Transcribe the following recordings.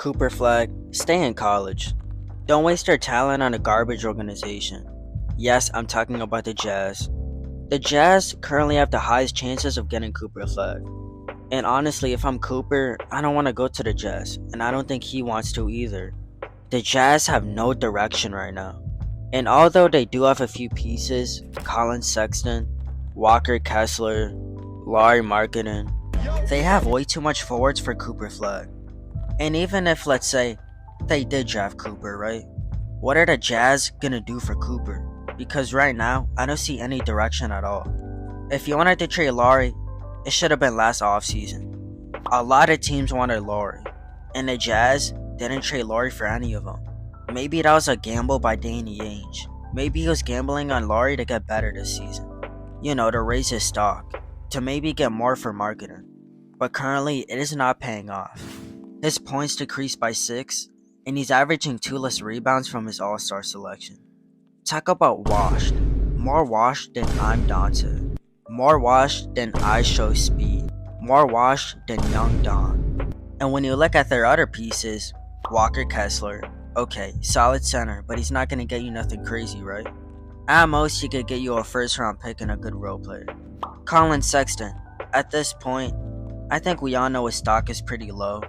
Cooper Flagg, stay in college. Don't waste your talent on a garbage organization. Yes, I'm talking about the Jazz. The Jazz currently have the highest chances of getting Cooper Flagg. And honestly, if I'm Cooper, I don't want to go to the Jazz, and I don't think he wants to either. The Jazz have no direction right now. And although they do have a few pieces, Colin Sexton, Walker Kessler, Lauri Markkanen, they have way too much forwards for Cooper Flagg. And even if, let's say, they did draft Cooper, right? What are the Jazz gonna do for Cooper? Because right now, I don't see any direction at all. If you wanted to trade Lauri, it should have been last offseason. A lot of teams wanted Lauri, and the Jazz didn't trade Lauri for any of them. Maybe that was a gamble by Danny Ainge. Maybe he was gambling on Lauri to get better this season. To raise his stock, to maybe get more for Markkanen. But currently, it is not paying off. His points decreased by 6, and he's averaging 2 less rebounds from his All-Star selection. Talk about washed. More washed than I'm Dante. More washed than I Show Speed. More washed than Young Don. And when you look at their other pieces, Walker Kessler, okay, solid center, but he's not going to get you nothing crazy, right? At most, he could get you a first-round pick and a good role player. Colin Sexton, at this point, I think we all know his stock is pretty low.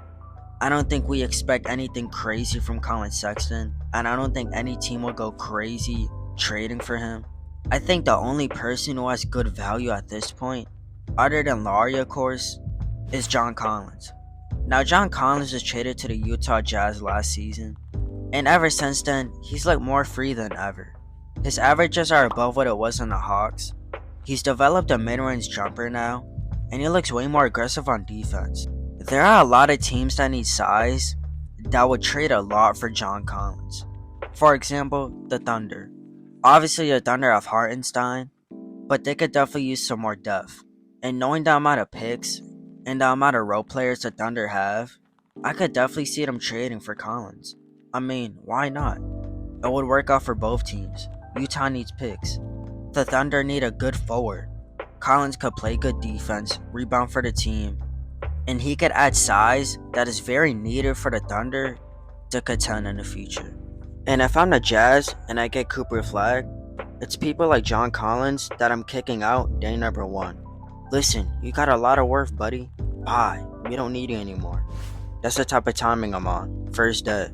I don't think we expect anything crazy from Colin Sexton, and I don't think any team will go crazy trading for him. I think the only person who has good value at this point, other than Lauri of course, is John Collins. Now John Collins was traded to the Utah Jazz last season, and ever since then, he's looked more free than ever. His averages are above what it was on the Hawks. He's developed a mid-range jumper now, and he looks way more aggressive on defense. There are a lot of teams that need size that would trade a lot for John Collins. For example, the Thunder. Obviously, the Thunder have Hartenstein, but they could definitely use some more depth. And knowing the amount of picks and the amount of role players the Thunder have, I could definitely see them trading for Collins. I mean, why not? It would work out for both teams. Utah needs picks. The Thunder need a good forward. Collins could play good defense, rebound for the team, and he could add size that is very needed for the Thunder to contend in the future. And if I'm the Jazz and I get Cooper Flagg, it's people like John Collins that I'm kicking out day number 1. Listen, you got a lot of worth, buddy. Bye. We don't need you anymore. That's the type of timing I'm on. First day.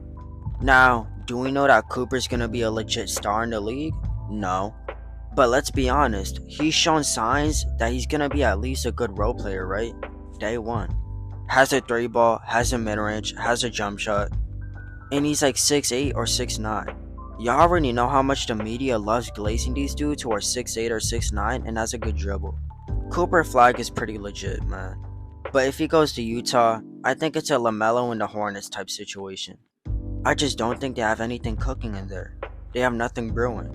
Now, do we know that Cooper's gonna be a legit star in the league? No. But let's be honest, he's shown signs that he's gonna be at least a good role player, right? Day 1. Has a 3 ball, has a mid-range, has a jump shot, and he's like 6'8 or 6'9. Y'all already know how much the media loves glazing these dudes who are 6'8 or 6'9 and has a good dribble. Cooper Flagg is pretty legit, man. But if he goes to Utah, I think it's a LaMelo and the Hornets type situation. I just don't think they have anything cooking in there. They have nothing brewing.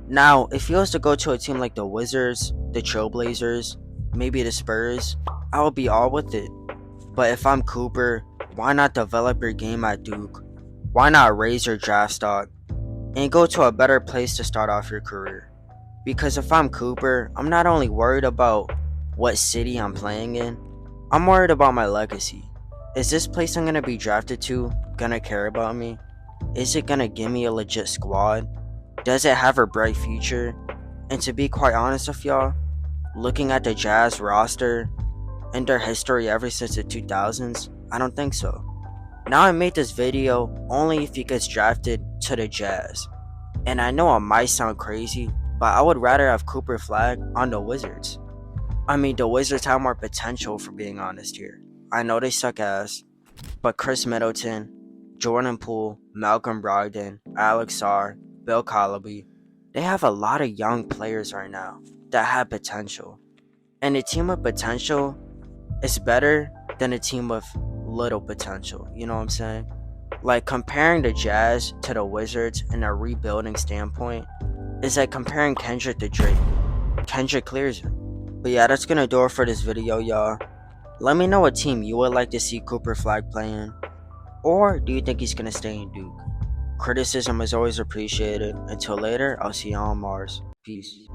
Now, if he was to go to a team like the Wizards, the Trailblazers, maybe the Spurs, I would be all with it. But if I'm Cooper, why not develop your game at Duke? Why not raise your draft stock and go to a better place to start off your career? Because if I'm Cooper, I'm not only worried about what city I'm playing in, I'm worried about my legacy. Is this place I'm going to be drafted to gonna care about me? Is it gonna give me a legit squad? Does it have a bright future? And to be quite honest with y'all, looking at the Jazz roster and their history ever since the 2000s, I don't think so. Now I made this video only if he gets drafted to the Jazz. And I know it might sound crazy, but I would rather have Cooper Flagg on the Wizards. I mean, the Wizards have more potential, for being honest here. I know they suck ass, but Chris Middleton, Jordan Poole, Malcolm Brogdon, Alex Sarr, Bill Cosby, they have a lot of young players right now that have potential. And a team with potential is better than a team with little potential, you know what I'm saying? Like, comparing the Jazz to the Wizards in a rebuilding standpoint is like comparing Kendrick to Drake. Kendrick clears him. But yeah, that's gonna do it for this video, y'all. Let me know what team you would like to see Cooper Flagg play in. Or do you think he's gonna stay in Duke? Criticism is always appreciated. Until later, I'll see you on Mars. Peace.